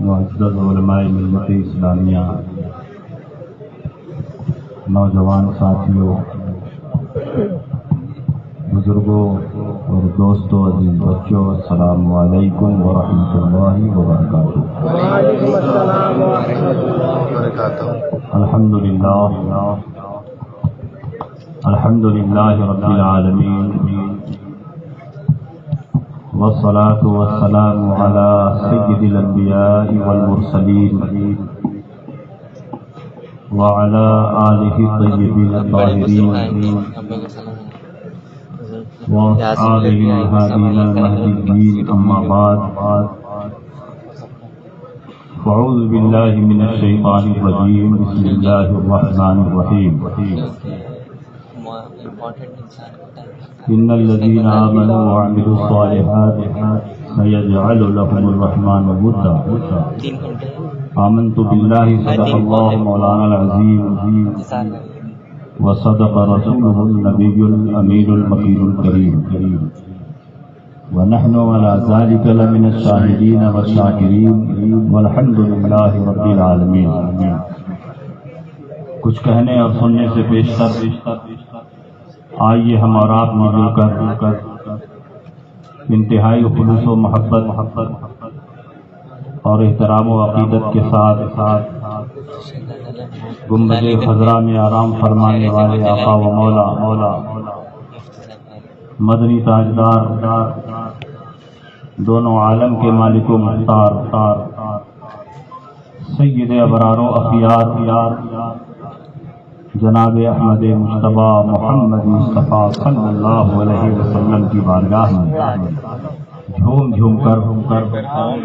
معزز علماء ملت اسلامیہ، نوجوان ساتھیوں، بزرگوں اور دوستوں، عزیز بچوں، السلام علیکم ورحمۃ اللہ وبرکاتہ۔ وعلیکم السلام ورحمۃ اللہ وبرکاتہ۔ الحمد للہ رب العالمین، والصلاة والسلام على سید الانبیاء والمرسلین وعلى آلہ الطیبین الطاہرین وأصحابہ الہادین المہدیین، اما بعد، فاعوذ باللہ من الشیطان الرجیم، بسم اللہ الرحمن الرحیم۔ ان الذين آمنوا وعملوا الصالحات سيجعل لهم الرحمن ودا۔ آمنت بالله صدق الله مولانا العظيم وصدق رسوله النبي الأمين المكين الكريم، ونحن على ذلك لمن الشاهدين والشاكرين، والحمد لله رب العالمين۔ کچھ کہنے اور سننے سے پیشتر آئیے ہم اور آپ مل کر انتہائی خلوص و محبت اور احترام و عقیدت کے ساتھ گنبد خضرا میں آرام فرمانے والے آقا و مولا مدنی تاجدار، دونوں عالم کے مالک و مختار، سید ابرار و اخیار جناب احمد مصطفیٰ محمد مصطفیٰ صلی اللہ علیہ وسلم کی بارگاہ میں جھوم کر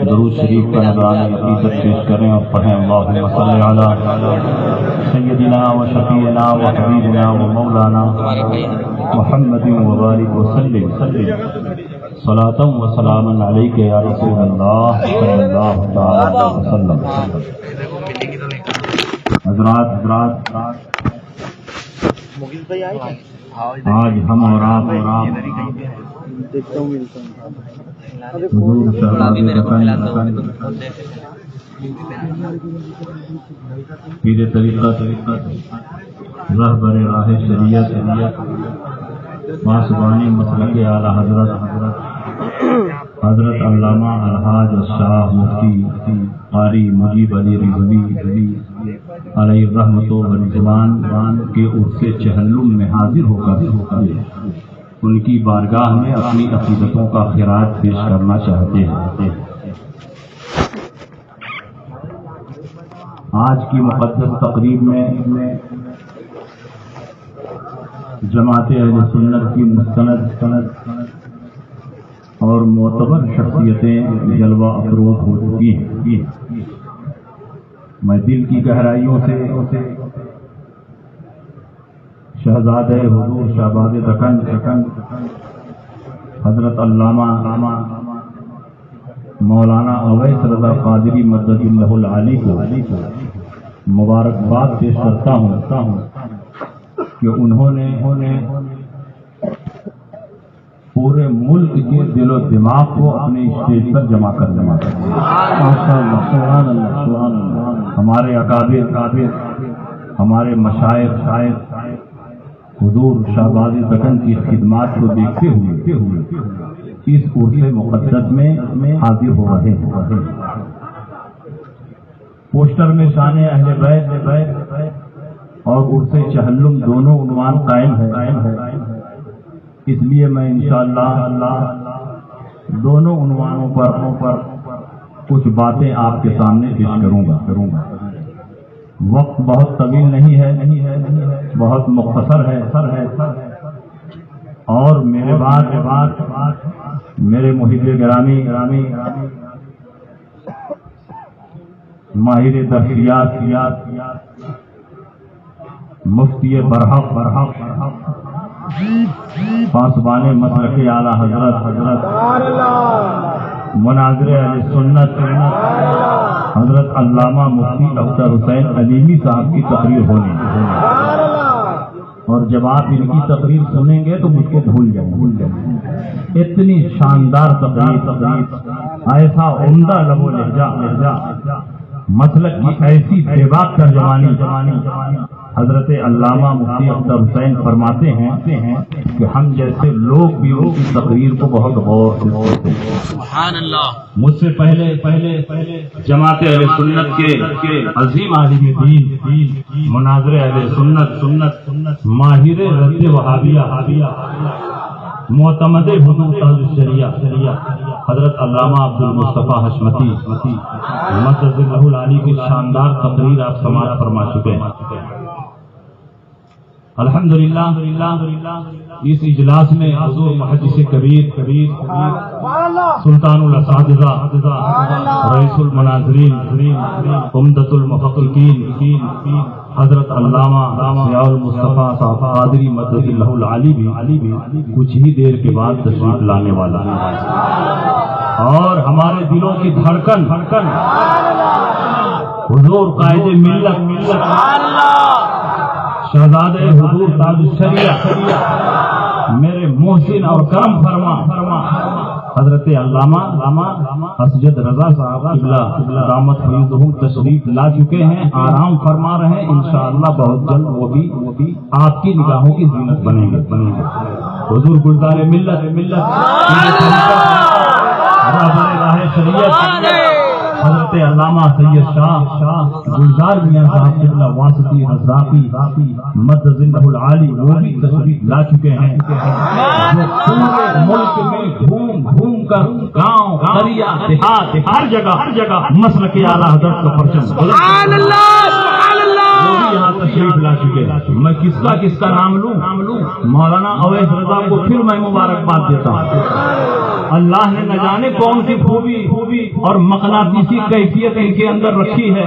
درود شریف کا نذرانہ عقیدت پیش کریں اور پڑھیں اللہم صلی علی سیدنا و شفیعنا و حبیبنا و مولانا محمد وبارک وسلم، صلاۃ و سلاما علیک یا رسول اللہ صلی اللہ تعالی وسلم۔ حضرات، آج ہم اور آپ حضور شہزاد رکن پیر طریقت رہبر راہ شریعت پاسبانی مسلک اعلی حضرت علامہ الحاج شاہ مفتی قاری مجیب علی رضوی علیہ الرحمۃ والرضوان کے عرص چہلم میں حاضر ہو کر ان کی بارگاہ میں اپنی عقیدتوں کا خراج پیش کرنا چاہتے ہیں۔ آج کی مقدس تقریب میں جماعت اہل سنت کی مستند اور معتبر شخصیتیں جلوہ افروز ہو چکی ہیں۔ میں دل کی گہرائیوں سے شہزادہ حضور شہباز رکن حضرت علامہ مولانا اویس رضا قادری مدد اللہ العالی کو مبارکباد پیش کرتا ہوں کہ انہوں نے پورے ملک کے دل و دماغ کو اپنے اسٹیج پر جمع کر دیا۔ ہمارے اکابر، ہمارے مشائخ حضور شہباز رکن کی خدمات کو دیکھتے ہوئے اس عرص مقدس میں حاضر ہو رہے ہیں۔ پوسٹر میں شان اہل بیت اور عرص چہلم دونوں عنوان قائم ہے، اس لیے میں انشاءاللہ دونوں عنوانوں پر کچھ باتیں آپ کے سامنے پیش کروں گا۔ وقت بہت طویل نہیں ہے، بہت مختصر ہے، اور میرے بعد میرے محب گرامی ماہر درسیات مفتی برحق پاسبان مسلک اعلی حضرت مناظر اہل سنت حضرت علامہ مفتی اختر حسین علیمی صاحب کی تقریر ہونے، اور جب آپ ان کی تقریر سنیں گے تو مجھ کو بھول جائیں۔ اتنی شاندار تقریر، ایسا عمدہ لب و لہجہ، مسلک کی ایسی بے باک ترجمانی حضرت علامہ مفتی اختر حسین فرماتے ہیں کہ ہم جیسے لوگ بھی ان کی تقریر کو بہت غور سے سنتے ہیں. سبحان اللہ. مجھ سے پہلے جماعت اہل سنت کے عظیم عالم دین مناظر اہل سنت ماہر رد وہابیہ معتمد حضور تاج الشریعہ حضرت علامہ عبد المصطفیٰ حشمتی مدد اللہ العالی کی شاندار تقریر آپ سماعت فرما چکے ہیں. الحمدللہ اس اجلاس میں حضور محدث کبیر سلطان الاساتذہ رئیس المناظرین عمدۃ المحققین حضرت علامہ ضیاء المصطفیٰ صاحب قادری مدد اللہ العالی بھی کچھ ہی دیر کے بعد تشریف لانے والا ہے. اور ہمارے دلوں کی دھڑکن حضور قائد ملت شہزادے حضور تاج الشریعہ میرے محسن اور کرم فرما حضرت علامہ اسجد رضا صاحب قبلہ دامت فیضہم تشریف لا چکے ہیں، آرام فرما رہے ہیں. انشاءاللہ بہت جلد وہ بھی آپ کی نگاہوں کی زینت بنیں گے. حضور گلزار ملت راہ شریعت حضرت علامہ سید شاہ گلزار میاں صاحب قبلہ واسطی رزاقی مدد اللہ العالی وہ بھی تشریف لا چکے ہیں. جو پورے ملک میں گھوم کر گاؤں دریا دیہات ہر جگہ مسلک اعلیٰ حضرت کا پرچم سبحان اللہ. وہ بھی یہاں تشریف لا چکے ہیں. میں کس کا نام لوں؟ مولانا اویس رضا کو پھر میں مبارکباد دیتا ہوں. اللہ نے نہ جانے کون سی خوبی اور مقناطیسی کیفیت ان کے اندر رکھی ہے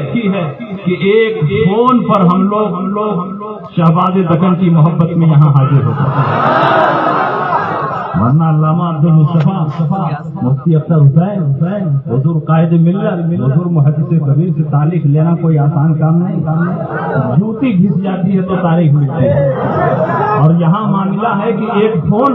کہ ایک فون پر ہم لوگ شہباز دکن کی محبت میں یہاں حاضر ہوتے ہیں. ورنہ علامہ عبد المصطفیٰ مفتی اختر حسین حضور قائد ملت حضور محدث کبیر سے تاریخ لینا کوئی آسان کام نہیں. جوتی گھس جاتی ہے تو تاریخ ملتی ہے. اور یہاں معاملہ ہے کہ ایک فون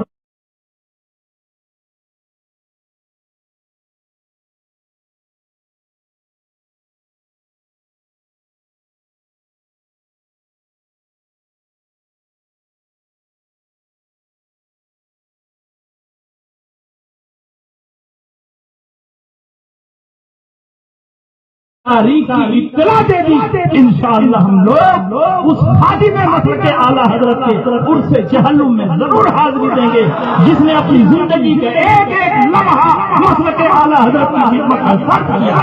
تاریخ کی اطلاع دے دی. انشاءاللہ ہم لوگ اس خادم مسلک اعلیٰ حضرت کے عرس چہلم میں ضرور حاضری دیں گے جس نے اپنی زندگی کے ایک لمحہ مسلک اعلیٰ حضرت کی خدمت کا صرف کیا.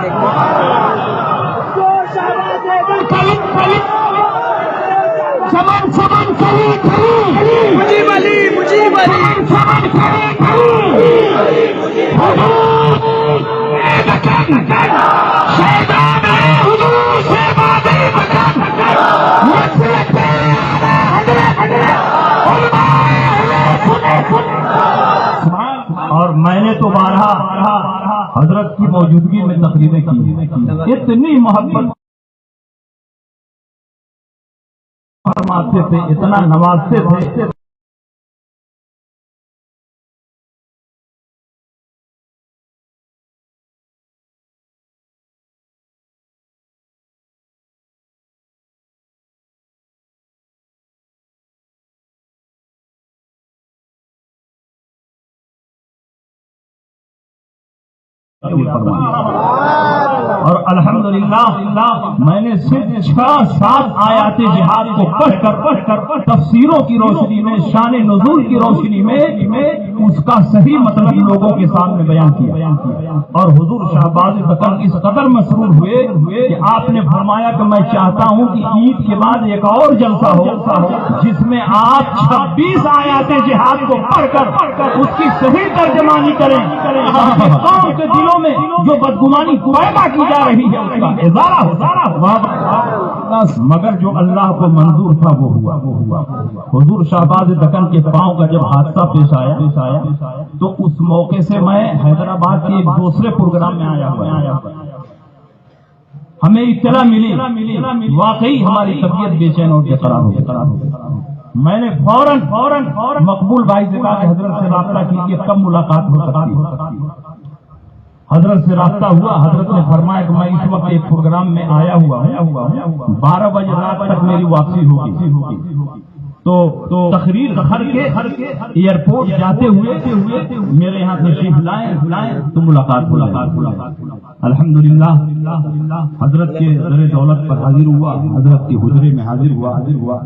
اور میں نے تو بارہا حضرت کی موجودگی میں تقریریں کی. اتنی محبت فرماتے تھے، اتنا نوازتے تھے. اور الحمدللہ میں نے صرف 6-7 آیات جہاد کو پڑھ کر تفسیروں کی روشنی میں شان نزول کی روشنی میں اس کا صحیح مطلب لوگوں کے سامنے بیان کیا. اور حضور شہباز دکن اس قدر مسرور ہوئے کہ آپ نے فرمایا کہ میں چاہتا ہوں کہ عید کے بعد ایک اور جلسہ ہو جس میں آپ 26 آیات جہاد کو پڑھ کر اس کی صحیح ترجمانی کریں. قوم کے دلوں میں جو بدگمانی پیدا کی جا رہی ہے اس کا اظہار ہو. مگر جو اللہ کو منظور تھا وہ ہوا. حضور شہباز دکن کے پاؤں کا جب حادثہ پیش آیا تو اس موقع سے میں حیدرآباد کے ایک دوسرے پروگرام میں آیا ہوا. ہمیں اطلاع ملی واقعی ہماری طبیعت بے چین اور بےقرار ہو گئی. میں نے فوراً مقبول بھائی سے کہا کہ حضرت سے رابطہ کیجیے کب ملاقات ہو سکتی ہے. حضرت سے رابطہ ہوا. حضرت نے فرمایا کہ میں اس وقت ایک پروگرام میں آیا ہوا ہوں، 12 بجے رات تک میری واپسی ہوگی، تو تقریر کر کے ایئرپورٹ جاتے ہوئے میرے یہاں تشریف لائیں تو ملاقات الحمدللہ حضرت کے در دولت پر حاضر ہوا، حضرت کے حجرے میں حاضر ہوا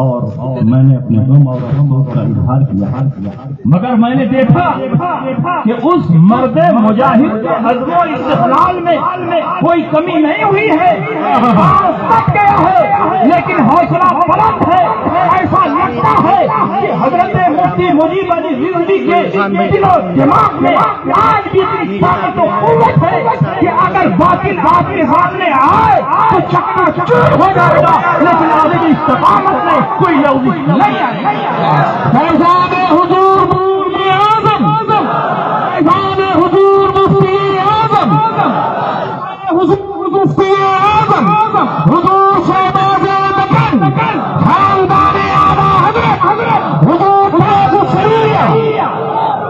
اور میں نے اپنے غم اور افسوس کا اظہار کیا، مگر میں نے دیکھا کہ اس مرد مجاہد کے عزم و استقلال میں کوئی کمی نہیں ہوئی ہے، لیکن حوصلہ بلند ہے۔ ایسا لگتا ہے کہ حضرت مفتی مجیب علی رضوی کے دل و دماغ میں آج بھی اتنی طاقت و قوت ہے کہ اگر باطل بات کے سامنے آئے تو چکنا چور ہو جائے گا، لیکن آگے کی استقامت میں کوئی لوزش نہیں آئے گا۔ فیضان حضور مفتی اعظم، فیضان حضور مفتی اعظم، حضور مفتی اعظم، حضور شہباز مکن، خاندان اعلیٰ حضرت حضور تاج الشریعہ،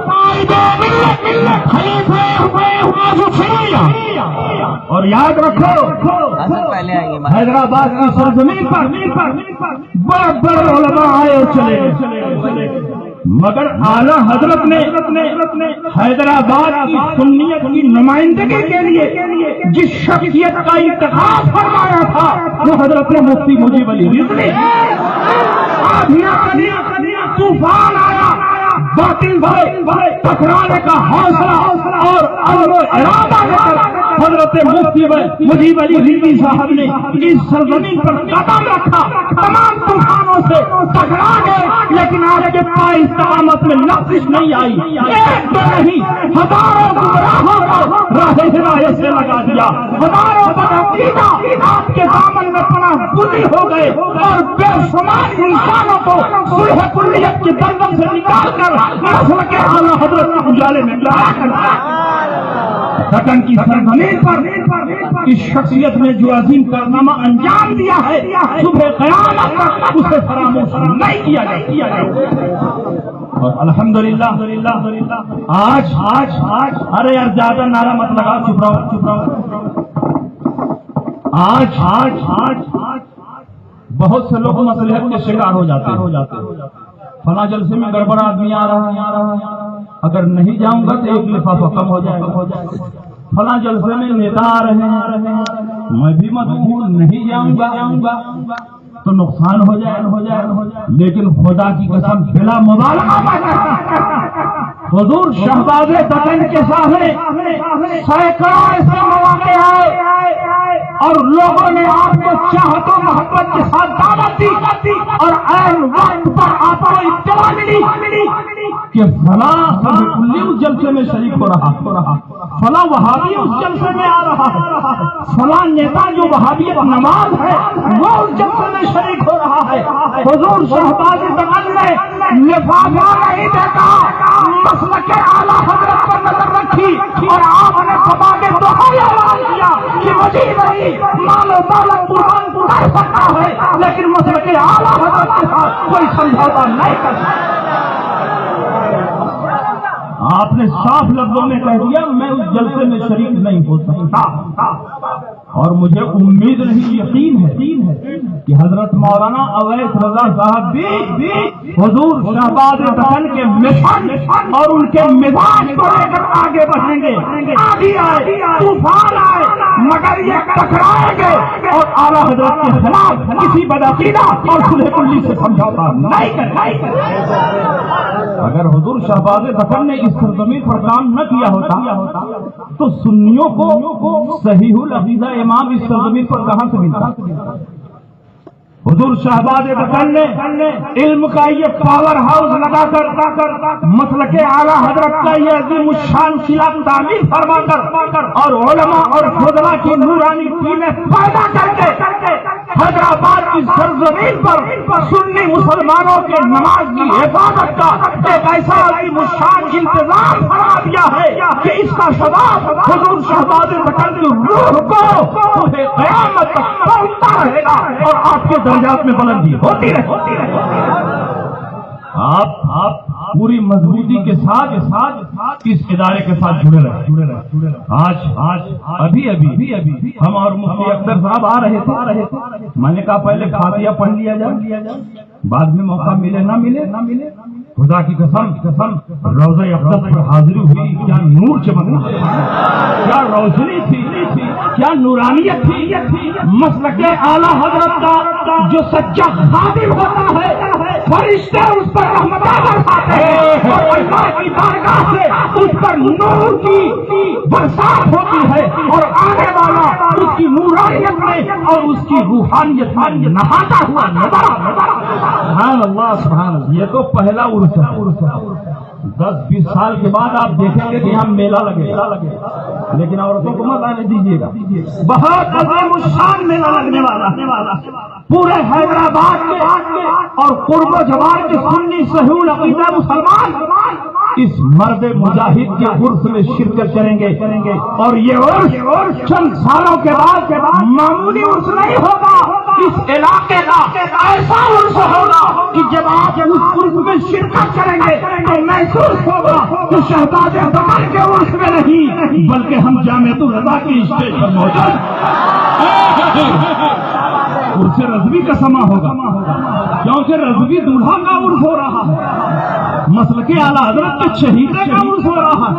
قائد ملت خلیفہ حفاظ الشریعہ۔ اور یاد رکھو حیدرآباد کی سرزمین پر بڑے بڑے علماء آئے اور چلے گئے، مگر اعلیٰ حضرت نے حیدرآباد کی سنیت کی نمائندگی کے لیے جس شخصیت کا انتخاب فرمایا تھا وہ حضرت مفتی مجیب علی رضوی۔ طوفان آیا، باطل سے ٹکرانے کا حوصلہ اور عزم و ارادہ لے کر حضرت مفتی مجیب علی رضوی صاحب نے اس سرزمین پر قدم رکھا، تمام طوفانوں سے ٹکرا گئے، لیکن آپ کے پائے استقامت میں لغزش نہیں آئی، ایک تو نہیں ہزاروں گمراہوں کو راہ ہدایت سے لگا دیا، ہزاروں بدعقیدہ آپ کے دامن میں پناہ گزین ہو گئے اور بے شمار انسانوں کو صلح کلیت کے دلدل سے نکال کر مسلک اعلیٰ حضرت کے اجالے میں لا کر وطن کی سرزمین پر اس شخصیت نے جو عظیم کارنامہ انجام دیا ہے، صبح قیامت تک اسے فراموش نہیں کیا جائے۔ اور الحمدللہ آج ارے یار زیادہ نعرہ مت لگا، چپ رہو۔ آج بہت سے لوگ مصلحت کے شکار ہو جاتے ہیں، فلاں جلسے میں گڑبڑ آدمی آ رہا ہے، اگر نہیں جاؤں گا تو ایک لفافہ کم ہو جائے گا، فلاں جلسے میں نیتا آ رہے ہیں، میں بھی مدعو ہوں، نہیں جاؤں گا تو نقصان ہو جائے، لیکن خدا کی قسم بلا مبالغہ حضور شہباز دکن کے سامنے سینکڑوں ایسے مواقع آئے اور لوگوں نے آپ کو چاہت و محبت کے ساتھ دعوت دی اور عین وقت پر آپ کو اطلاع ملی کہ فلاں اس جلسے میں شریک ہو رہا، فلاں وہابی اس جلسے میں آ رہا ہے، فلاں نیتا جو وہابیت نماز ہے وہ اس جلسے میں شریک ہو رہا ہے۔ حضور شہباز دکن نے لفافہ نہیں دیکھا، مسلک اعلیٰ حضرت پر نظر رکھی اور آپ نے خدا کے دہائی اعلان کیا کہ مجھے نہیں مال و دولت قرآن کر سکتا ہے، لیکن مسلک اعلیٰ حضرت کے ساتھ کوئی سمجھوتا نہیں کر سکتا۔ آپ نے صاف لفظوں میں کہہ دیا میں اس جلسے میں شریک نہیں ہو سکتا، اور مجھے امید نہیں یقین ہے کہ حضرت مولانا اویس رضا صاحب بھی حضور شہباز دکن کے مشن اور ان کے مزاج کو لے کر آگے بڑھیں گے۔ آندھی آئے، طوفان آئے، مگر یہ ٹکرائیں گے اور اعلیٰ حضرت کے خلاف کسی بدعقیدہ اور صلح کلی سے سمجھوتا نہیں کریں گے۔ اگر حضور شہباز دکن نے اس سرزمین پر کام نہ کیا ہوتا تو سنیوں کو صحیح العقیدہ امام اس سرزمین پر کہاں سے ملتا؟ حضور شہباز دکن نے علم کا یہ پاور ہاؤس لگا کر مسلک اعلیٰ حضرت کا یہ عظیم الشان قلعہ تعمیر فرما کر اور علماء اور فضلاء کی نورانی ٹیمیں پیدا کر کے حیدرآباد کی سرزمین پر سنی مسلمانوں کے نماز کی حفاظت کا ایک ایسا عظیم الشان انتظام فرما دیا ہے کہ اس کا ثواب حضور شہباز دکن کی روح کو قیامت تک پہنچتا رہے گا اور آپ کے درجات میں بلندی ہوتی رہے۔ پوری مضبوطی کے ساتھ اس ادارے کے ساتھ جڑے رہے. آج ابھی ہم اور مفتی اختر صاحب آ رہے تھے. میں نے کہا پہلے فاتحہ پڑھ لیا جائے, بعد میں موقع ملے نہ ملے. خدا کی قسم روضہ اقدس پر حاضری ہوئی, کیا نور چمک رہا تھا, کیا روشنی تھی, کیا نورانیت تھی. مسلک اعلیٰ حضرت کا جو سچا خادم ہوتا ہے فرشتے اس پر رحمتیں برساتے ہیں اور اللہ کی بارگاہ سے اس پر نور کی برسات ہوتی ہے اور آنے والا اس کی نورانیت میں اور اس کی روحانیت میں نہاتا ہوا نظر. سبحان اللہ. یہ تو پہلا عرص ہے. 10-20 سال کے بعد آپ دیکھیں گے کہ یہاں میلہ لگے, لیکن عورتوں کو مت آنے دیجیے گا. بہت عظیم الشان میلہ لگنے والا پورے حیدرآباد کے اور قرب و جوار کے سنی صحیح عقیدہ مسلمان اس مرد مجاہد کے عرس میں شرکت کریں گے. اور یہ عرس چند سالوں کے بعد معمولی عرس نہیں ہوگا. اس علاقے کا ایسا عرس ہوگا کہ جب آپ اس عرس میں شرکت کریں گے تو محسوس ہوگا کہ شہزاد زمان کے عرس میں نہیں بلکہ ہم جامعۃ الرضا کی اسٹیج پر موجود. عرس رضوی کا سما ہوگا کیونکہ رضوی دولہا کا عرس ہو رہا ہے, مسلک اعلیٰ حضرت کے شہیدے کا عرس ہو رہا ہے,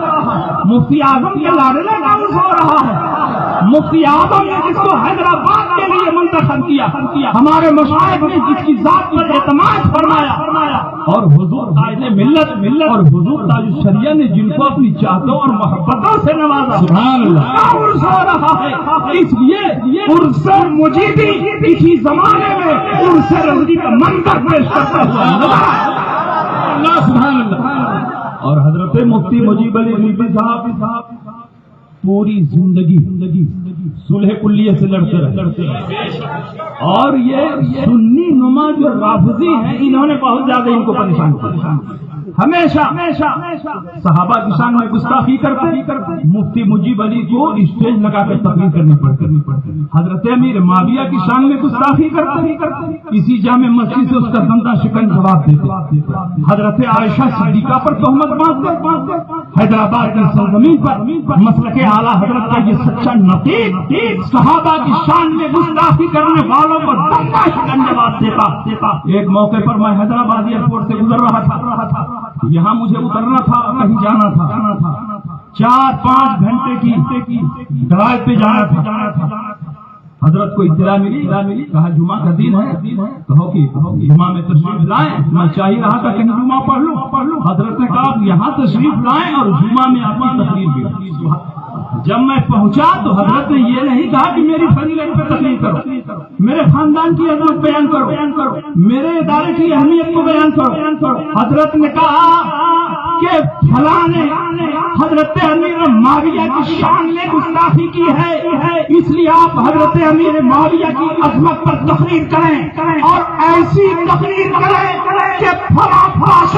مفتی اعظم کے لاڈلے کا عرس ہو رہا ہے, مفتی اعظم نے جس کو حیدرآباد کے لیے منتخب کیا, ہمارے مشائخ نے جس کی ذات پر اعتماد فرمایا اور حضور تاج ملت اور حضور تاج الشریعہ نے جن کو اپنی چاہتوں اور محبتوں سے نوازا. سبحان اللہ. کا عرس ہو رہا ہے. اس لیے عرس مجیبی اسی زمانے میں عرس رضوی کا منظر پیش کرتا ہوا اللہ. سبحان اللہ. اور حضرت مفتی مجیب علی رضوی صاحب پوری زندگی صلح کلیہ سے لڑتے رہے. اور یہ سنی نما جو رافضی ہیں انہوں نے بہت زیادہ ان کو پریشان کیا. ہمیشہ صحابہ کی شان میں گستاخی کرتے, مفتی مجیب علی کو اسٹیج لگا کر تقریر کرنی پڑتی. حضرت امیر معاویہ کی شان میں گستاخی کرتے, اسی جامع مسجد سے اس کا دندہ شکن جواب دیتے. حضرت عائشہ صدیقہ پر تہمت باندھتے. حیدرآباد کی سرزمین پر مسلک اعلیٰ حضرت کا یہ سچا نقیب صحابہ کی شان میں گستاخی کرنے والوں کو دندہ شکن جواب دیتا. ایک موقع پر میں حیدرآباد ایئرپورٹ سے گزر رہا تھا. یہاں مجھے اترنا تھا, کہیں جانا تھا. 4-5 گھنٹے کی ڈرائیو پہ جانا تھا. حضرت کو اطلاع ملی, کہا جمعہ کا دن ہے, کہو کہ جمعہ میں تشریف لائیں. میں چاہیے رہا تھا کہ جمعہ پڑھ لوں. حضرت نے کہا یہاں تشریف لائیں اور جمعہ میں آپ کی تقریر بھی. جب میں پہنچا تو حضرت نے یہ نہیں کہا کہ میری فضیلت پہ تقریر کرو, میرے خاندان کی عظمت بیان کرو, میرے ادارے کی اہمیت کو بیان کرو. حضرت نے کہا کہ فلاں نے حضرت امیر معاویہ کی شان میں گستاخی کی ہے, اس لیے آپ حضرت امیر معاویہ کی عظمت پر تقریر کریں اور ایسی تقریر کریں کہ فلاں پاس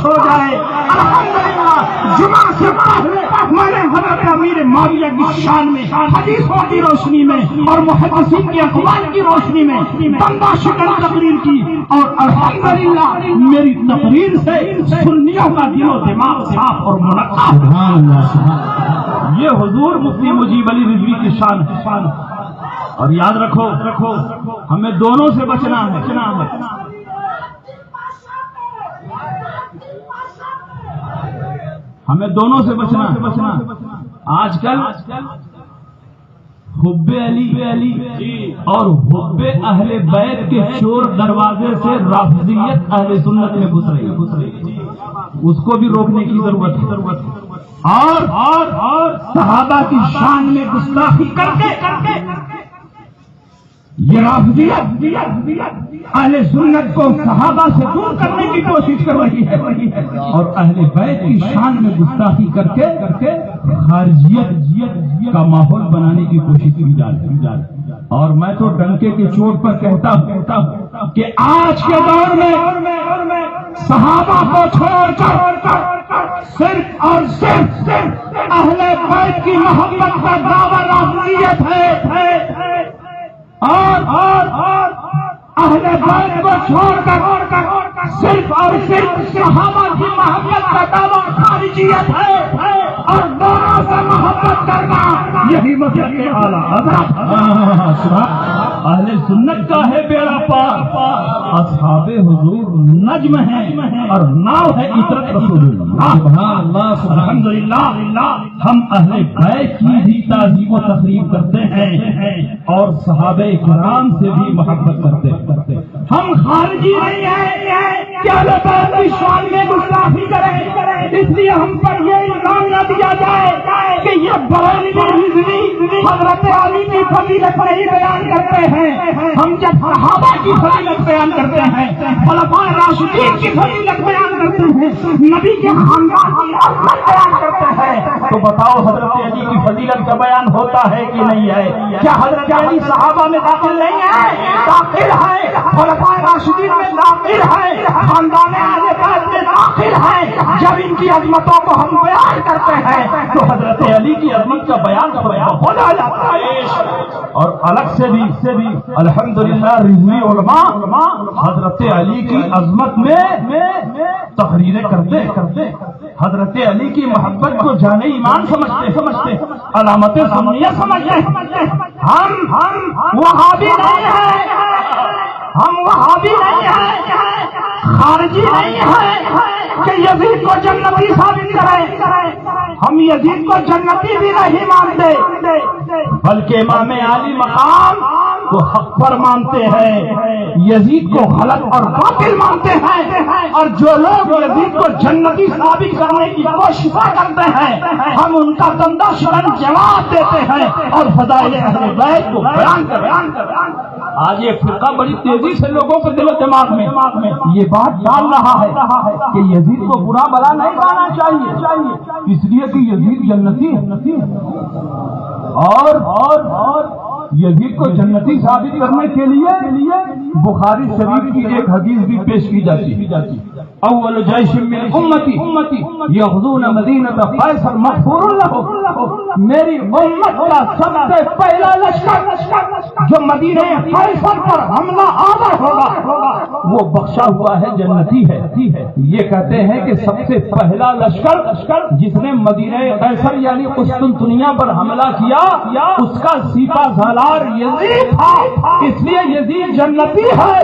ہو جائے. الحمدللہ جمعہ سے پہلے میں نے حضرت امیر معاویہ کی شان میں حدیثوں کی روشنی میں اور محدثین کے اقوال کی روشنی میں دندہ شکن تقریر کی, اور الحمدللہ میری تقریر سے سنیوں کا دل و دماغ صاف اور منقع. یہ حضور مفتی مجیب علی رضوی کی شان ہے. اور یاد رکھو ہمیں دونوں سے بچنا ہے. ہمیں دونوں سے بچنا. آج کل حب علی اور حب اہل بیت کے چور دروازے سے رافضیت اہل سنت میں گھس رہی. اس کو بھی روکنے کی ضرورت ہے. اور صحابہ کی شان میں گستاخی کر کے یہ رافضیت اہل سنت کو صحابہ سے دور کرنے کی کوشش کر رہی ہے, اور اہل بیت کی شان میں گستاخی کر کے خارجیت کا ماحول بنانے کی کوشش کی جا رہی ہے. اور میں تو ڈنکے کے چوٹ پر کہتا ہوں کہ آج کے دور میں صحابہ کو چھوڑ کر صرف اور صرف اہل بیت کی محبت کا دعویٰ رافضیت ہے, اور اہل بیت کو چھوڑ کر صرف اور صرف صحابہ کی محبت کا دعویٰ خارجیت ہے اور دونوں سے محبت کرنا یہی مذہب اعلیٰ حضرت اہل سنت کا ہے بیڑا پار، اصحاب حضور نجم ہیں اور ناؤ ہے عطرت رسول اللہ۔ الحمدللہ ہم اہل بیت کی بھی تعظیم و تقریب کرتے ہیں اور صحابہ کرام سے بھی محبت کرتے۔ ہم خارجی نہیں ہیں کہ اہل بیت کی شان میں گستاخی کریں، اس لیے ہم پر یہ الزام نہ دیا جائے کہ یہ بریلوی حضرت علی کی فضیلت نہیں بیان کرتے ہیں۔ ہم جب صحابہ کی فضیلت بیان کرتے ہیں، خلفائے راشدین کی فضیلت بیان کرتے ہیں، نبی کے خاندان کی عظمت بیان کرتے ہیں، تو بتاؤ حضرت علی کی فضیلت کا بیان ہوتا ہے کہ نہیں ہے؟ کیا حضرت علی صحابہ میں داخل نہیں ہے؟ داخل ہے، خلفائے راشدین میں داخل ہے، خاندان اہل بیت میں داخل ہے۔ جب ان کی عظمتوں کو ہم بیان کرتے ہیں تو حضرت علی کی عظمت کا بیان ہو جاتا ہے۔ اور الگ سے بھی الحمدللہ رضوی علماء حضرت علی کی عظمت میں تقریریں کرتے، حضرت علی کی محبت کو جانے ایمان سمجھتے، علامت سنیہ سمجھتے۔ ہم وہابی نہیں ہیں، ہم وہابی نہیں ہیں، خارجی نہیں ہیں کہ یزید کو جنتی ثابت کریں۔ ہم یزید کو جنتی بھی نہیں مانتے، بلکہ امام علی مقام کو حق پر مانتے ہیں، یزید کو غلط اور باطل مانتے ہیں۔ اور جو لوگ یزید کو جنتی ثابت کرنے کی کوشش کرتے ہیں، ہم ان کا دندہ شکن جواب دیتے ہیں اور فضائل اہل بیت کو بیان کرتے۔ آج یہ فرقہ بڑی تیزی سے لوگوں کے دل و دماغ میں یہ بات ڈال رہا ہے کہ یزید کو برا بلا نہیں کہنا چاہیے، اس لیے کہ یزید جنتی ہے، اور یزید کو جنتی ثابت کرنے کے لیے بخاری شریف کی ایک حدیث بھی پیش کی جاتی۔ اول جیش من امتی یغزون مدینہ فیصل مغفور لہ، میری امت کا سب سے پہلا لشکر جو مدینہ فیصل پر حملہ آور ہوگا وہ بخشا ہوا ہے، جنتی ہے۔ یہ کہتے ہیں کہ سب سے پہلا لشکر جس نے مدینہ فیصل یعنی قسطنطنیہ پر حملہ کیا اس کا سیپا سالار یزید تھا، اس لیے یزید جنتی ہے،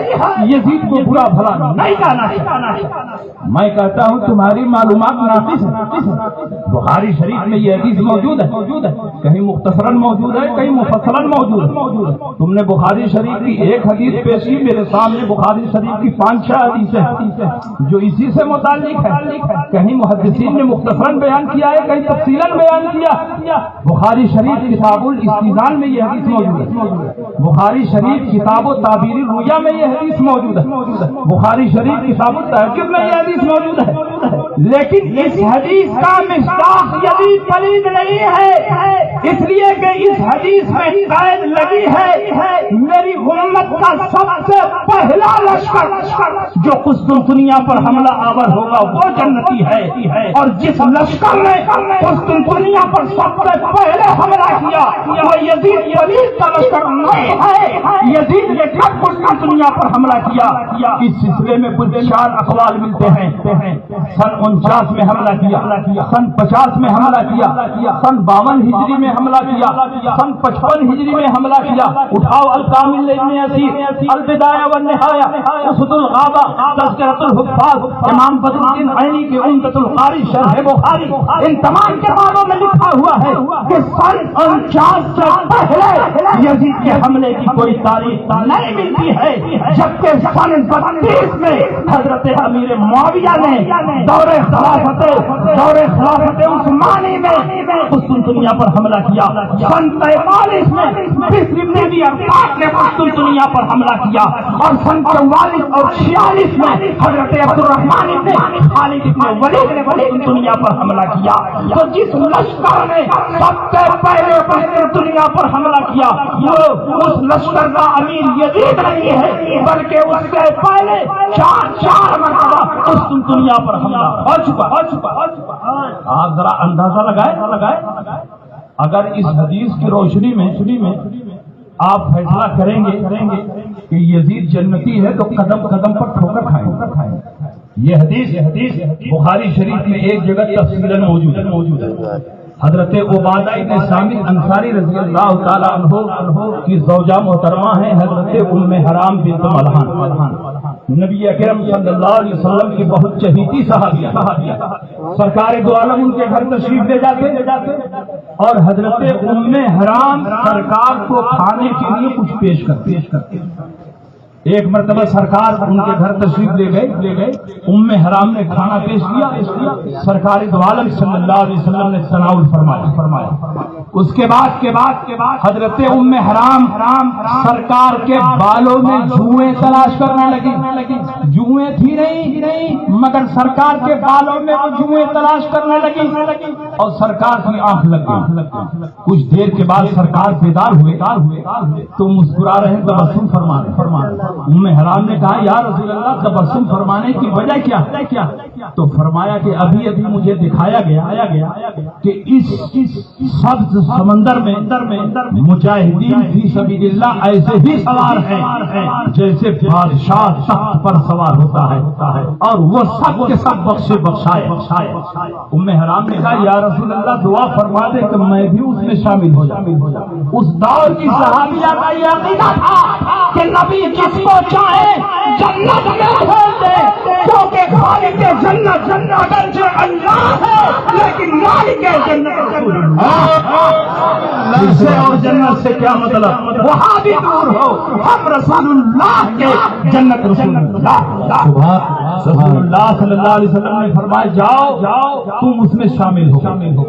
یزید کو برا بھلا نہیں کہنا چاہیے۔ میں کہتا ہوں تمہاری معلومات ناقص ہے۔ بخاری شریف میں یہ حدیث موجود ہے، کہیں مختصراً موجود ہے، کہیں مفصلاً موجود ہے۔ تم نے بخاری شریف کی ایک حدیث پیش کی، میرے سامنے بخاری شریف کی 5-6 حدیثیں جو اسی سے متعلق ہے، کہیں محدثین نے مختصراً بیان کیا ہے، کہیں تفصیلاً بیان کیا۔ بخاری شریف کتاب الاستئذان میں یہ حدیث موجود ہے، بخاری شریف کتاب تعبیر الرؤیا میں یہ حدیث موجود ہے، بخاری شریف کتاب التہجد میں یہ حدیث موجود ہے۔ لیکن اس حدیث کا مصداق یزید پلید نہیں ہے، اس لیے کہ اس حدیث میں قید لگی ہے میری امت کا سب سے پہلا لشکر جو قسطنطنیہ پر حملہ آور ہوگا وہ جنتی ہے، اور جس لشکر نے قسطنطنیہ پر سب سے پہلے حملہ کیا وہ یزید پلید کا لشکر نہیں ہے۔ یزید نے کب قسطنطنیہ پر حملہ کیا؟ اس سلسلے میں کچھ 4 اقوال ملتے ہیں۔ سن 49 میں حملہ کیا، سن 50 میں حملہ کیا، سن 52 ہجری میں حملہ کیا، سن 55 ہجری میں حملہ کیا۔ اٹھاؤ الکامل ابن اسیر، البدایہ والنہایہ، اسد الغابہ، تذکرۃ الحفاظ، امام بدر الدین عینی کی عمدۃ القاری شرح بخاری، ان تمام کتابوں میں لکھا ہوا ہے کہ سن 49 سے پہلے یزید کے حملے کی کوئی تاریخ نہیں ملتی ہے، جبکہ سن 32 میں حضرت امیر معاویہ نے دور خلافت عثمانی میں قسطنطنیہ پر حملہ کیا۔ سن 43 میں بسر بن ابی ارطاق نے قسطنطنیہ پر حملہ کیا، اور سن 44 اور 46 میں حضرت عبد الرحمن بن خالد بن ولید نے قسطنطنیہ پر حملہ کیا۔ تو جس لشکر نے سب سے پہلے قسطنطنیہ پر حملہ کیا وہ اس لشکر کا امیر یزید نہیں ہے، بلکہ اس سے پہلے 4 مرتبہ قسطنطنیہ پر حملہ ہو چکا۔ آپ ذرا اندازہ لگائے اگر اس حدیث کی روشنی میں آپ فیصلہ کریں گے کہ یزید جنتی ہے تو قدم قدم پر ٹھوکر کھائیں۔ یہ حدیث بخاری شریف میں ایک جگہ تفصیلاً موجود ہے۔ حضرت عبادہ بن صامت انصاری رضی اللہ تعالیٰ عنہ کی زوجہ محترمہ ہیں حضرت ام حرام بنت ملحان، نبی اکرم صلی اللہ علیہ وسلم کی بہت چہیتی صحابیہ، سرکار دو عالم ان کے گھر تشریف لے جاتے اور حضرت ام حرام سرکار کو کھانے کے لیے کچھ پیش کرتے۔ ایک مرتبہ سرکار ان کے گھر تشریف لے گئے، ام حرام نے کھانا پیش کیا، سرکار دو عالم صلی اللہ علیہ وسلم نے تناول فرمایا۔ اس کے بعد حضرت ام حرام سرکار کے بالوں میں جوئیں تلاش کرنے لگی، جوئیں تھی نہیں مگر سرکار کے بالوں میں وہ جوئیں تلاش کرنے لگی اور سرکار کی آنکھ لگ گئی۔ کچھ دیر کے بعد سرکار بیدار ہوئے تو مسکرا رہے تبسم فرما رہے۔ ام حرام نے کہا یا رسول اللہ تبسم فرمانے کی وجہ کیا؟ تو فرمایا کہ ابھی مجھے دکھایا گیا کہ اس سبز سمندر میں مجاہدین فی سبیل اللہ ایسے ہی سوار ہیں جیسے بادشاہ تخت پر سوار ہوتا ہے اور وہ سب کے سب بخشائے۔ ام حرام نے کہا یا رسول اللہ دعا فرما دے کہ میں بھی اس میں شامل ہو جاؤں۔ اس دور کی صحابیہ کا یہ عقیدہ تھا کہ نبی جس کو چاہے جنت میں بھیج دے، کیونکہ خالق جنت اگرچہ اللہ ہے لیکن مالک جنت رسول اللہ۔ سے اور جنت سے کیا مطلب؟ وہاں بھی دور ہو، ہم رسول اللہ کے جنت رسول اللہ رسول اللہ صلی اللہ علیہ وسلم نے فرمایا جاؤ تم اس میں شامل ہو۔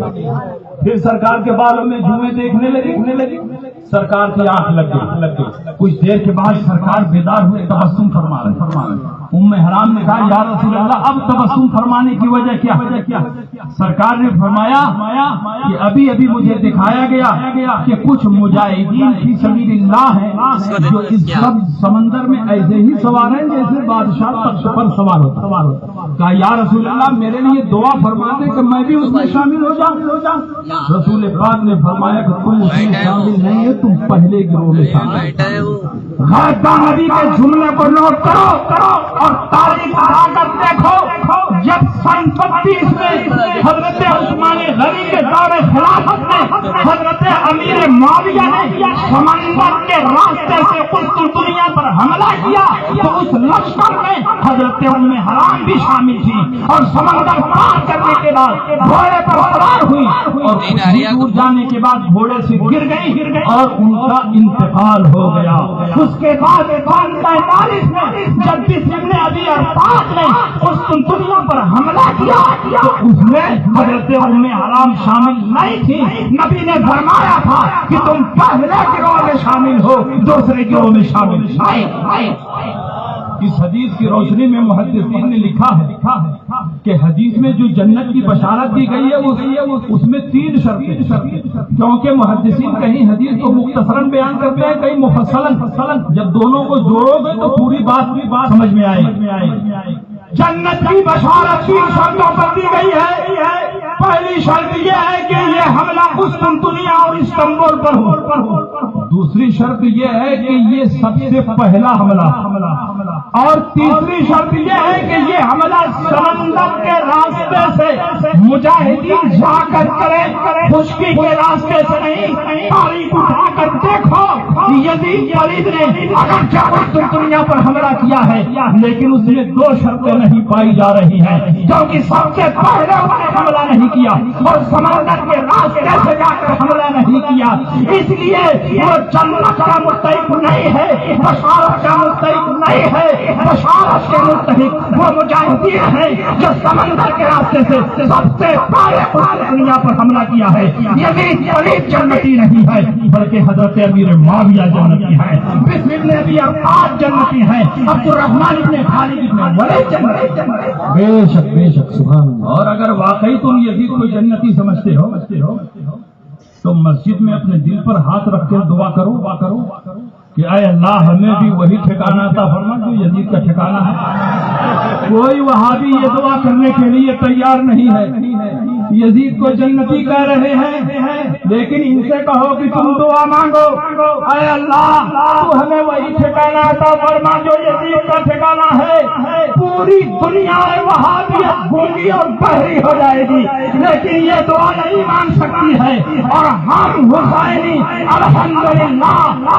پھر سرکار کے بالوں میں جوئیں دیکھنے لگی، سرکار کی آنکھ لگ گئی۔ کچھ دیر کے بعد سرکار بیدار ہوئے، تبسم فرما رہے۔ ام حرام نے کہا یا رسول اللہ اب تبسم فرمانے کی وجہ کیا؟ سرکار نے فرمایا کہ ابھی مجھے دکھایا گیا کہ کچھ مجاہدین فی سبیل اللہ ہیں جو اس سب سمندر میں ایسے ہی سوار ہیں جیسے بادشاہ تخت پر سوار ہوتا۔ کہا یا رسول اللہ میرے لیے دعا فرما دے کہ میں بھی اس میں شامل ہو جاؤں۔ رسول پاک نے فرمایا کہ تم اس میں شامل نہیں ہے، تم پہلے گروہ میں شامل ہو۔ نبی کے جملے کو نوٹ کرو اور تاریخ اٹھا کر دیکھو۔ جب سن 35 میں حضرت عثمان غنی کے دور خلافت میں حضرت امیر معاویہ نے سمندر کے راستے سے قسطنطنیہ پر حملہ کیا تو اس لشکر میں حضرت ام حرام بھی شامل تھی اور سمندر پار کرنے کے بعد گھوڑے پر سوار ہوئی اور دور جانے کے بعد گھوڑے سے گر گئی اور ان کا انتقال ہو گیا۔ اس کے بعد 45 میں جب بسم ابن ابی ارطاق نے قسطنطنیہ پر حملہ کیا تو اس میں حضرت ام حرام شامل نہیں تھی۔ نبی نے فرمایا تھا کہ تم پہلے گروہ میں شامل ہو، دوسرے گروہ میں شامل نہیں۔ اس حدیث کی روشنی میں محدثین نے لکھا ہے کہ حدیث میں جو جنت کی بشارت دی گئی ہے اس میں 3 شرطیں، کیونکہ محدثین کہیں حدیث کو مختصراً بیان کرتے ہیں کہیں مفصلاً، جب دونوں کو جوڑو گے تو پوری بات سمجھ میں آئے گی۔ جنت کی بشارت 3 شرطوں پر دی گئی ہے۔ پہلی شرط یہ ہے کہ یہ حملہ قسطنطنیہ اور استنبول پر ہو۔ دوسری شرط یہ ہے کہ یہ سب سے پہلا حملہ، اور تیسری شرط یہ ہے کہ یہ حملہ سمندر کے راستے سے مجاہدین جا کر کرے، خشکی کے راستے سے نہیں۔ تاریخ اٹھا کر دیکھو یزید ولید نے اگرچہ قسطنطنیہ پر حملہ کیا ہے لیکن اس میں 2 شرطیں نہیں پائی جا رہی ہیں، کیونکہ سب سے پہلے انہوں نے حملہ نہیں کیا اور سمندر کے راستے سے جا کر حملہ نہیں کیا، اس لیے وہ جنت کا مستحق نہیں ہے، بشارت کا مستحق نہیں ہے۔ بشارت کے مستحق وہ مجاہدین ہیں جو سمندر کے راستے سے سب سے پہلے قسطنطنیہ پر حملہ کیا ہے۔ یزید ولید جنتی نہیں ہے بلکہ حضرت امیر معاویہ جنتی ہے، بسم ابن ابی ارطاق جنتی ہیں، عبد الرحمن ابن خالد ابن ولید جنتی ہیں۔ بے شک سبحان اللہ۔ اور اگر واقعی تم یزید کو جنتی سمجھتے ہو تو مسجد میں اپنے دل پر ہاتھ رکھ کر دعا کرو کہ اے اللہ ہمیں بھی وہی ٹھکانہ عطا فرما جو یزید کا ٹھکانہ ہے۔ کوئی وہابی یہ دعا کرنے کے لیے تیار نہیں ہے یزید کو جنتی کہہ رہے ہیں، لیکن ان سے کہو کہ تم دعا مانگو، اے اللہ تو ہمیں وہی ٹھکانا عطا فرما جو یزید کا ٹھکانا ہے۔ پوری دنیا وہابیت گونگی اور بہری ہو جائے گی، لیکن یہ دعا نہیں مان سکتی ہے، اور ہم حسینی الحمدللہ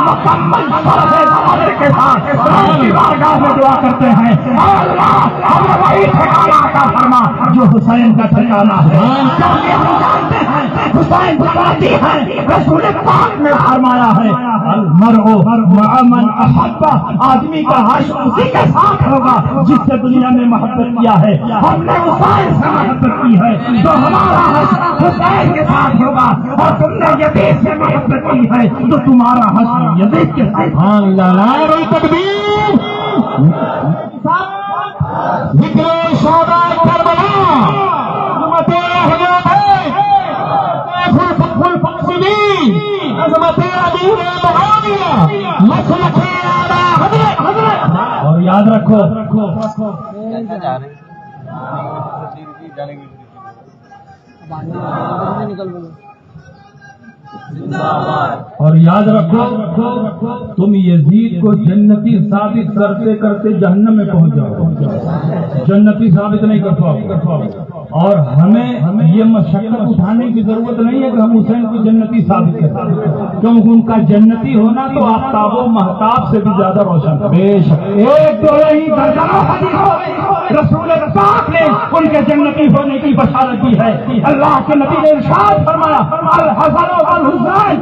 مکمل فرض صبر کے ساتھ رب کی بارگاہ میں دعا کرتے ہیں، اے اللہ ہمیں وہی ٹھکانا عطا فرما جو حسین کا ٹھکانا ہے، کیونکہ ہم جانتے ہیں حسین جنتی ہے۔ رسول پاک نے فرمایا ہے المرء مع من احب، آدمی کا حشر اسی کے ساتھ ہوگا جس سے دنیا میں محبت کیا ہے۔ ہم نے حسین سے محبت کی ہے تو ہمارا حشر حسین کے ساتھ ہوگا، اور تم نے یزید سے محبت کی ہے تو تمہارا حشر یزید کے ساتھ۔ نعرہ تکبیر، ذکر شہداء کربلا، عظمت حضرت فتح الفاسدین، عظمت امیر معاویہ، لکھ لکھ اعلیٰ حضرت۔ اور یاد رکھو اور یاد رکھو تم یزید کو جنتی ثابت کرتے کرتے جہنم میں پہنچ جاؤ، جنتی ثابت نہیں کر پاؤ۔ اور ہمیں یہ مشقت اٹھانے کی ضرورت نہیں ہے کہ ہم حسین کو جنتی ثابت کریں، کیونکہ ان کا جنتی ہونا تو آفتاب و مہتاب سے بھی زیادہ روشن ہے۔ بے شک ایک تو نہیں درجنوں حدیث رسول پاک نے ان کے جنتی ہونے کی بشارت دی ہے۔ اللہ کے نبی نے ارشاد فرمایا الحسن والحسین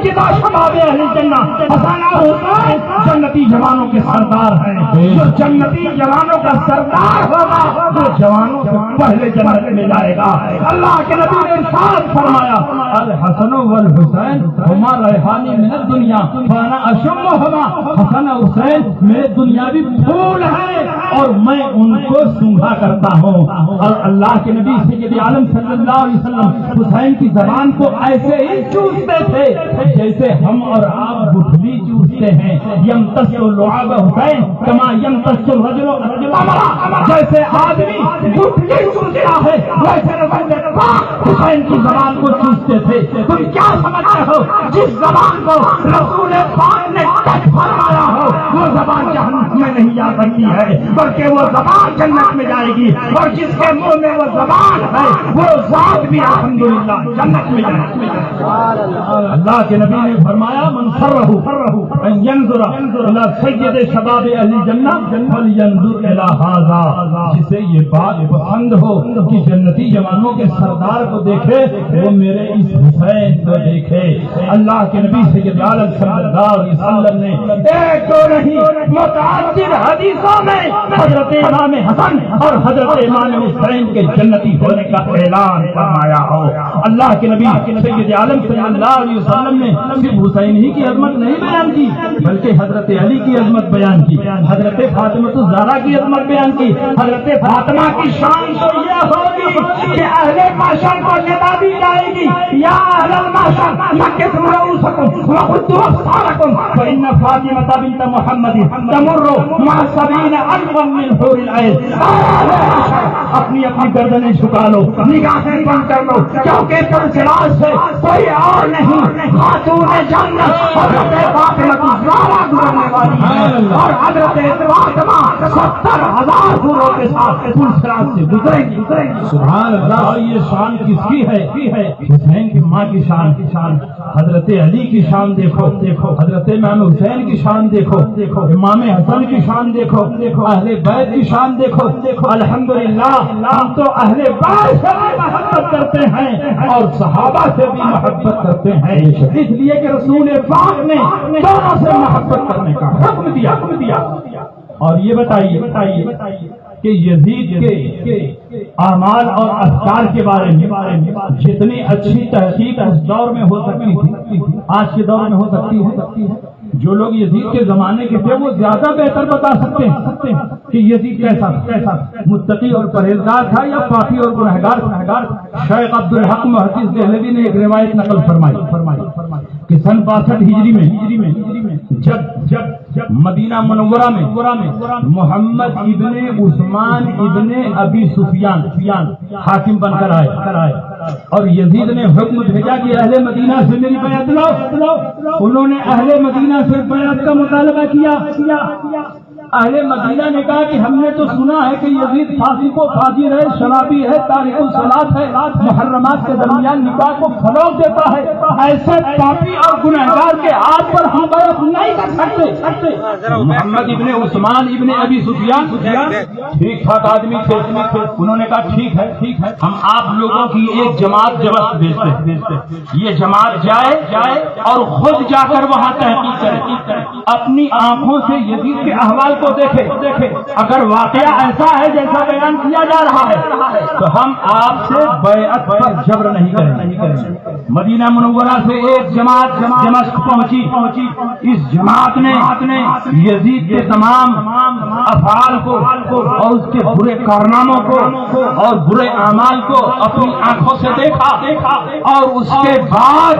سیدا شباب اہل الجنہ، حسن اور حسین جنتی جوانوں کے سردار ہیں۔ جو جنتی جوانوں کا سردار ہوگا وہ جوانوں سے پہلے جنت میں جائے گا۔ اللہ کے نبی نے ارشاد فرمایا الحسن والحسین ہما ریحانی من الدنیا فانا اشمہما، حسن اور حسین میرے دنیاوی پھول ہیں اور میں ان کو سونگھا کرتا ہوں۔ اور اللہ کے نبی سید عالم صلی اللہ علیہ وسلم حسین کی زبان کو ایسے ہی چوستے تھے جیسے ہم اور آپ گٹھلی چوستے ہیں۔ یمتص لعاب حسین کما یمتص الرجل امرا، جیسے آدمی گٹھلی چوستا ہے ویسے رسول پاک حسین کی زبان کو چوستے تھے۔ تم کیا سمجھتے ہو جس زبان کو رسول پاک نے ٹچ فرمایا ہو وہ زبان جہنم میں نہیں جا سکتی ہے، بلکہ وہ زبان جنت میں جائے گی، اور جس کے منہ میں وہ زبان ہے وہ ذات بھی الحمدللہ جنت میں جائے گی۔ اللہ کے نبی نے فرمایا من سرہ ان ینظر الی سید شباب اہل الجنہ فلینظر الی ھذا، جسے یہ بات پسند ہو کہ جنتی جوانوں کے سردار کو دیکھے وہ میرے اس حسین کو دیکھے۔ اللہ کے نبی سید عالم صلی اللہ علیہ وسلم نے ایک دو نہیں متعدد حدیثوں میں حضرت امام حسن اور حضرت امام حسین کے جنتی ہونے کا اعلان فرمایا ہو۔ اللہ کے نبی سید عالم صلی اللہ علیہ وسلم نے صرف حسین ہی کی عظمت نہیں بیان کی بلکہ حضرت علی کی عظمت بیان کی، حضرت فاطمہ الزہرا کی عظمت بیان کی۔ حضرت فاطمہ کی شان تو یہ ہوگی کہ اہل محشر کو ندا دی جائے گی یا اہل المحشر نکسوا رؤوسکم وغضوا ابصارکم فإن فاطمة بنت محمد تمر مع 70 ألفا من حور العين۔ اپنی اپنی گردنیں جھکا لو، نگاہیں بند کر لو، کیونکہ سلسلہ سے کوئی اور نہیں خاتون جنت حضرت فاطمہ الزہرا گزرنے والی ہے، اور حضرت فاطمہ 70,000 حوروں کے ساتھ سلسلہ سے گزرے گی۔ سبحان اللہ۔ اور یہ شان کس کی ہے؟ حسین کی ماں کی شان۔ حضرت علی کی شان دیکھو، حضرت امام حسین کی شان دیکھو، امام حسن کی شان دیکھو، اہل بیت کی شان دیکھو۔ الحمدللہ ہم تو اہل بیت سے بھی محبت کرتے ہیں اور صحابہ سے بھی محبت کرتے ہیں، اس لیے کہ رسول پاک نے دونوں سے محبت کرنے کا حکم دیا۔ اور یہ بتائیے کہ یزید کے اعمال اور افکار کے بارے میں جتنی اچھی تحقیق اس دور میں ہو سکتی تھی آج کے دور میں ہو سکتی ہے۔ جو لوگ یزید کے زمانے کے تھے وہ زیادہ بہتر بتا سکتے ہیں کہ یزید کیسا متقی اور پرہیزگار تھا یا پاکی اور گنہگار۔ شیخ عبدالحق محدث دہلوی نے ایک روایت نقل فرمائی کہ سن 62 ہجری میں جب مدینہ منورہ میں محمد ابن عثمان ابن ابی سفیان حاکم بن کر آئے اور یزید نے حکم بھیجا کہ اہل مدینہ سے میری بیعت لاؤ. انہوں نے اہل مدینہ سے بیعت کا مطالبہ کیا. اہل مدینہ نے کہا کہ ہم نے تو سنا ہے کہ یزید فاسق و فاجر ہے، شرابی ہے، تارک الصلاۃ ہے، محرمات کے درمیان نکاح کو فروغ دیتا ہے. ایسے پاپی اور گنہگار کے ہاتھ پر ہم بیعت نہیں کر سکتے. محمد ابن عثمان ابن ابی سفیان ٹھیک ٹھاک آدمی تھے. انہوں نے کہا ٹھیک ہے ہم آپ لوگوں کی ایک جماعت بھیجتے ہیں. یہ جماعت جائے اور خود جا کر وہاں تحقیق کرے، اپنی آنکھوں سے یزید کے احوال کو دیکھے. اگر واقعہ ایسا ہے جیسا بیان کیا جا رہا ہے تو ہم آپ سے بیعت پر جبر نہیں کریں گے. مدینہ منورہ سے ایک جماعت دمشق پہنچی. اس جماعت نے یزید کے تمام افعال کو اور اس کے برے کارناموں کو اور برے اعمال کو اپنی آنکھوں سے دیکھا. اور اس کے بعد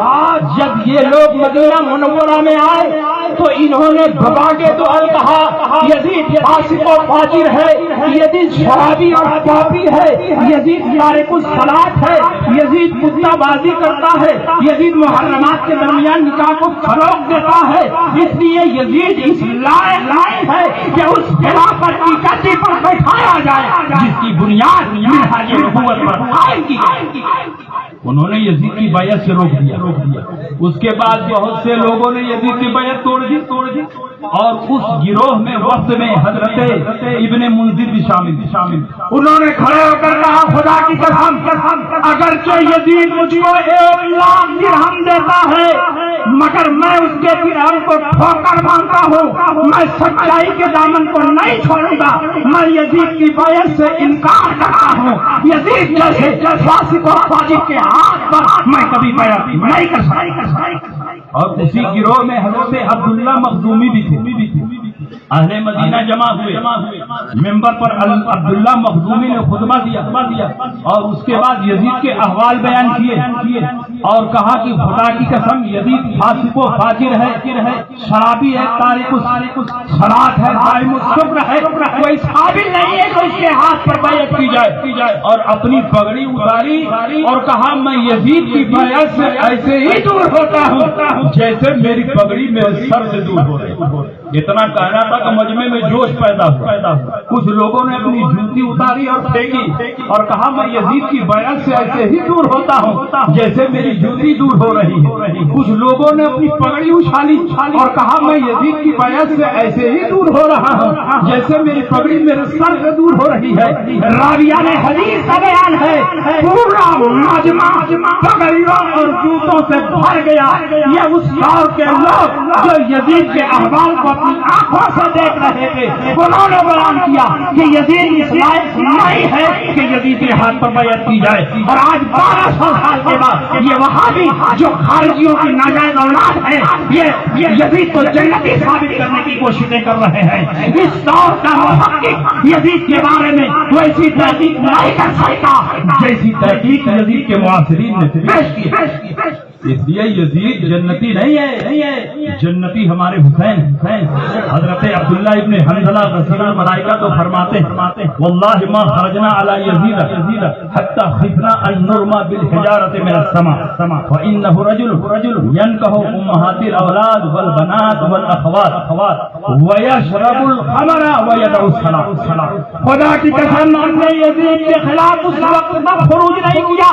جب یہ لوگ مدینہ منورہ میں آئے تو انہوں نے ببا کے تو کہا یزید فاسق و فاجر ہے، یزید شرابی اور پاپی ہے، یزید تارک الصلاۃ ہے، یزید کتا بازی کرتا ہے، یزید محرمات کے درمیان نکاح کو فروغ دیتا ہے. اس لیے یزید اس لائق ہے کہ اس خلافت کی گدی پر بیٹھایا جائے جس کی بنیاد منہاج نبوت پر قائم کی گئی. انہوں نے یزید کی بیعت سے روک دیا. اس کے بعد بہت سے لوگوں نے یزید کی بیعت توڑ دی اور اس گروہ میں وقت میں حضرت ابن منذر بھی شامل. انہوں نے کھڑے ہو کر کہا خدا کی قسم اگرچہ یزید مجھ کو 1 لاکھ درہم دیتا ہے مگر میں اس کے درہم کو ٹھوکر مانتا ہوں. میں سچائی کے دامن کو نہیں چھوڑوں گا. میں یزید کی بیعت سے انکار کرتا ہوں. یزید جیسے فاسق و فاجر کے ہاتھ پر میں کبھی بیعت نہیں کر سکتا. اور اسی گروہ میں حضرت عبداللہ مخزومی بھی تھے. اہل مدینہ جمع ہوئے. ممبر پر عبداللہ مخزومی نے خطبہ دیا اور اس کے بعد یزید کے احوال بیان کیے اور کہا کہ خدا کی قسم یزید فاسق و فاجر ہے، شرابی ہے، تارک الصلاۃ ہے، قائم الصبر ہے. کوئی قابل نہیں ہے کہ اس کے ہاتھ پر بیعت کی جائے. اور اپنی پگڑی اتاری اور کہا میں یزید کی بیعت سے ایسے ہی دور ہوتا ہوں جیسے میری پگڑی میرے سر سے دور ہو رہی. اتنا کہنا تھا کہ مجمع میں جوش پیدا ہوا. کچھ لوگوں نے اپنی جوتی اتاری اور پھینکی اور کہا میں یزید کی بیعت سے ایسے ہی دور ہوتا ہوں جیسے میری جوتی دور ہو رہی ہے. کچھ لوگوں نے اپنی پگڑی اچھالی اور کہا میں یزید کی بیعت سے ایسے ہی دور ہو رہا ہوں جیسے میری پگڑی میرے سر سے دور ہو رہی ہے. راویہ نے حدیث کا بیان ہے پورا مجمع پگڑیوں اور جوتوں سے بھر گیا. یہ اس دور کے لوگ جو یزید کے احوال کو اپنی آنکھوں سے دیکھ رہے تھے انہوں نے بیان کیا کہ یزید اس لائق نہیں ہے کہ یزید کے ہاتھ پر بیعت کی جائے. اور آج 1200 سال کے بعد یہ وہابی جو خارجیوں کی ناجائز اولاد ہے یہ یزید کو جنتی ثابت کرنے کی کوششیں کر رہے ہیں. اس دور کا محقق یزید کے بارے میں ویسی تحقیق نہیں کر سکتا جیسی تحقیق یزید کے معاصرین نے پیش کی. اس لیے یزید جنتی نہیں ہے، جنتی ہمارے حسین. حضرت عبداللہ ابن حنظلہ غسیل الملائکہ تو فرماتے ہیں واللہ ما خرجنا علی یزید حتی خفنا ان نرمی بالحجارۃ من السماء وانه رجل ينكح امهات الاولاد والبنات والاخوات ويشرب الخمر ويدعو الصلاة. خدا کی قسم ہم نے یزید کے خلاف اس وقت تک خروج نہیں کیا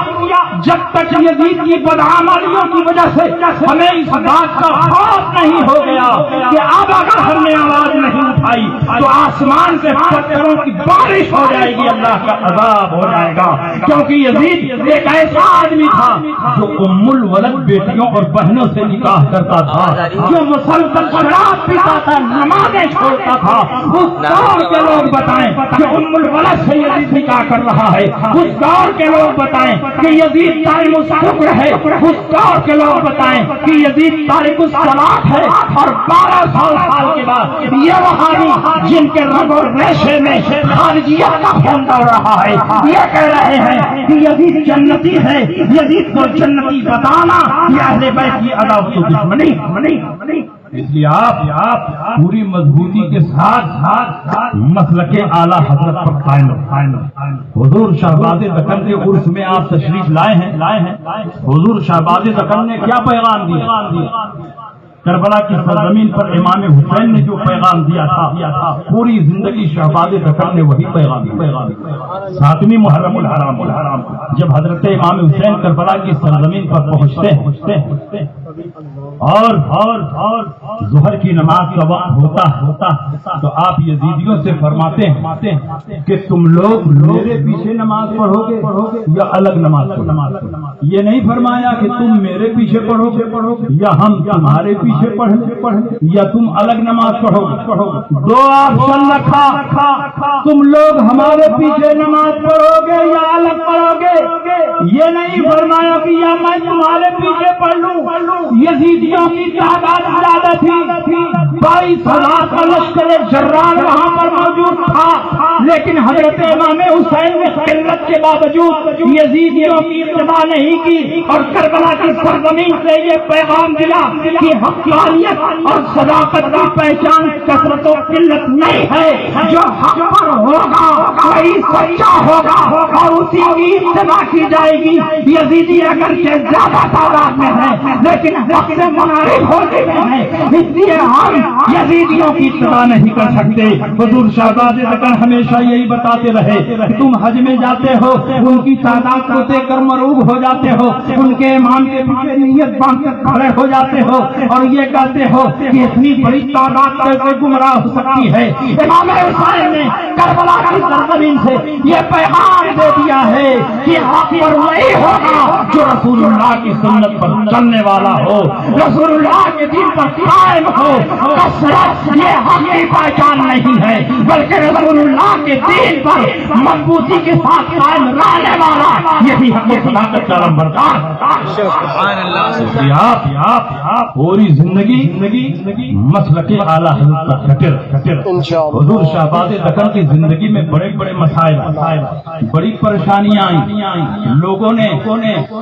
جب تک یزید کی بدعملیوں کی وجہ سے ہمیں اس بات کا خوف نہیں ہو گیا کہ اب اگر ہم نے آواز نہیں اٹھائی تو آسمان سے پتھروں کی بارش ہو جائے گی، اللہ کا عذاب ہو جائے گا. کیونکہ یزید ایک ایسا آدمی تھا جو ام الولد بیٹیوں اور بہنوں سے نکاح کرتا تھا، جو مسلسل شراب پیتا تھا، نمازیں چھوڑتا تھا. اس دور کے لوگ بتائیں کہ ام الولد سے یزید نکاح کر رہا ہے. اس دور کے لوگ بتائیں کہ یزید قائم الصبر ہے. اس دور کے لوگ بتائیں کہ یزید تارک الصلاۃ ہے. اور 1200 سال کے بعد یہ وہابی جن کے رگ اور ریشے میں خارجیت کا خون دوڑ رہا ہے یہ کہہ رہے ہیں کہ یزید جنتی ہے. یزید کو جنتی بتانا یہ اہل بیت کی عداوت و دشمنی. اس لیے آپ پوری مضبوطی کے ساتھ مسلک اعلیٰ حضرت پر قائم حضور شہباز دکن کے عرس میں آپ تشریف لائے ہیں حضور شہباز دکن نے کیا پیغام دیا؟ کربلا کی سرزمین پر امام حسین نے جو پیغام دیا تھا پوری زندگی شہباز دکن نے وہی پیغام دیا۔ 7ویں محرم الحرام جب حضرت امام حسین کربلا کی سرزمین پر پہنچتے ہیں اور ظہر کی نماز کا وقت ہوتا تو آپ یزیدیوں سے فرماتے ہیں کہ تم لوگ میرے پیچھے نماز پڑھو گے یا الگ نماز پڑھو؟ یہ نہیں فرمایا کہ تم میرے پیچھے پڑھو گے یا ہم تمہارے پیچھے پڑھیں یا تم الگ نماز پڑھو گے۔ 2 آپشن رکھا، تم لوگ ہمارے پیچھے نماز پڑھو گے یا الگ پڑھو گے۔ یہ نہیں فرمایا کہ یا میں تمہارے پیچھے پڑھ لوں۔ یزیدیوں کی تعداد زیادہ تھی، 22,000 کا لشکر جرار وہاں پر موجود تھا، لیکن حضرت امام حسین نے قلت کے باوجود یزیدیوں کی اتباع نہیں کی اور کربلا کی سرزمین سے یہ پیغام دیا کہ حقانیت اور صداقت کی پہچان کثرت و قلت نہیں ہے، جو حق پر ہوگا وہی سچا ہوگا اور اسی کی اتباع کی جائے گی۔ یزیدی اگرچہ زیادہ تعداد میں ہے لیکن حق سے منحرف ہو گئے ہیں، اس لیے ہم یزیدیوں کی اتباع نہیں کر سکتے۔ حضور شہباز دکن ہمیشہ یہی بتاتے رہے کہ تم حج میں جاتے ہو، ان کی تعداد کو دیکھ کر مرعوب ہو جاتے ہو، ان کے امام کے پیچھے نیت باندھ کر کھڑے ہو جاتے ہو اور یہ کہتے ہو کہ اتنی بڑی تعداد کیسے گمراہ ہو سکتی ہے۔ امام حسین نے کربلا کی سرزمین سے یہ پیغام دے دیا ہے کہ حق پر وہی ہوگا جو رسول اللہ کی سنت پر چلنے والا ہو، رسول اللہ کے دین پر قائم ہو۔ کثرت یہ حق کی پہچان نہیں ہے بلکہ رسول اللہ کے دین پر مضبوطی کے ساتھ قائم رہنے والا یہی حق صداقت کا لمبردار۔ آپ پوری زندگی مسلک اعلیٰ حضرت پر کھٹے حضور شہباز دکن کی زندگی میں بڑے بڑے مسائل، بڑی پریشانیاں آئیں، لوگوں نے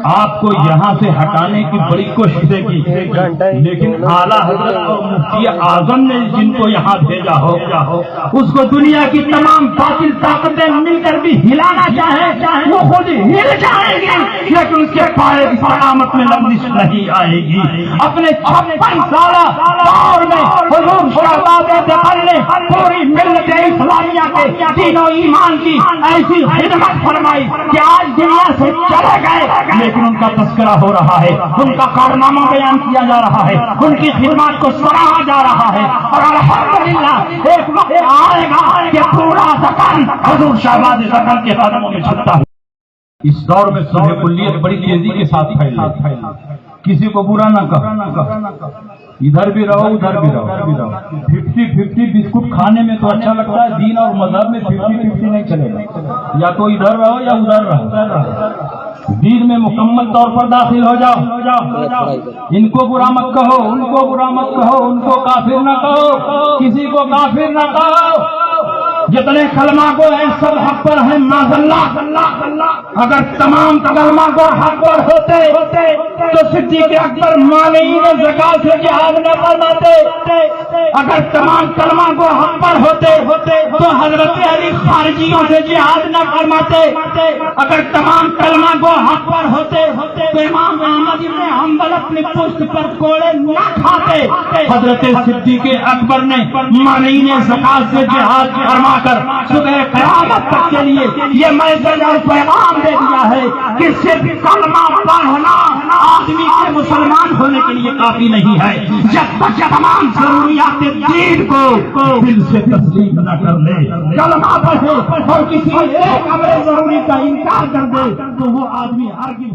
آپ کو یہاں سے ہٹانے کی بڑی کوششیں کی، لیکن اعلیٰ حضرت اور مفتی اعظم نے جن کو یہاں بھیجا ہو اس کو دنیا کی تمام باطل طاقتیں مل کر بھی ہلانا چاہیں وہ خود ہل جائیں گی لیکن اس کے پائے قیامت میں لغزش نہیں آئے گی۔ اپنے 56 سالہ دور میں حضور شہباز دکن نے پوری ملت اسلامیہ کے دین و ایمان کی ایسی خدمت فرمائی کہ آج دنیا سے چلے گئے لیکن ان کا تذکرہ ہو رہا ہے، ان کا کارنامہ بیان کیا جا رہا ہے، ان کی خدمات کو سراہا جا رہا ہے اور الحمدللہ ایک وقت آئے گا کہ پورا دکن حضور شہباز دکن کے قدموں میں جھکتا ہے۔ اس دور میں صلح کلیت بڑی تیزی کے ساتھ پھیلی، کسی کو برا نہ کہو، ادھر بھی رہو ادھر بھی رہو، 50-50 بسکٹ کھانے میں تو اچھا لگتا ہے، دین اور مذہب میں 50-50 نہیں چلے گا، یا تو ادھر رہو یا ادھر رہو، دین میں مکمل طور پر داخل ہو جاؤ۔ ان کو برا مت کہو، ان کو برا مت کہو، ان کو کافر نہ کہو، کسی کو کافر نہ کہو، جتنے کلمہ کو ہیں سب حق پر ہیں معذاللہ۔ اگر تمام کلمہ کو حق پر ہوتے تو صدیق اکبر مانعین زکات سے جہاد نہ فرماتے، اگر تمام کلمہ کو حق پر ہوتے تو حضرت علی خارجیوں سے جہاد نہ فرماتے، اگر تمام کلمہ کو حق پر ہوتے تو امام احمد بن حنبل اپنی پشت پر کوڑے نہ کھاتے۔ حضرت صدیق اکبر نے مانعین زکات سے جہاد فرما کر صبح قیامت تک کے لیے یہ میسج اور پیغام دے دیا ہے کہ صرف کلمہ پڑھنا آدمی کے مسلمان ہونے کے لیے کافی نہیں ہے، جب تک تمام ضروریات دین کو دل سے تسلیم نہ کر لے، کلمہ پڑھے اور کسی ایک امر ضروری کا انکار کر دے تو وہ آدمی ہرگز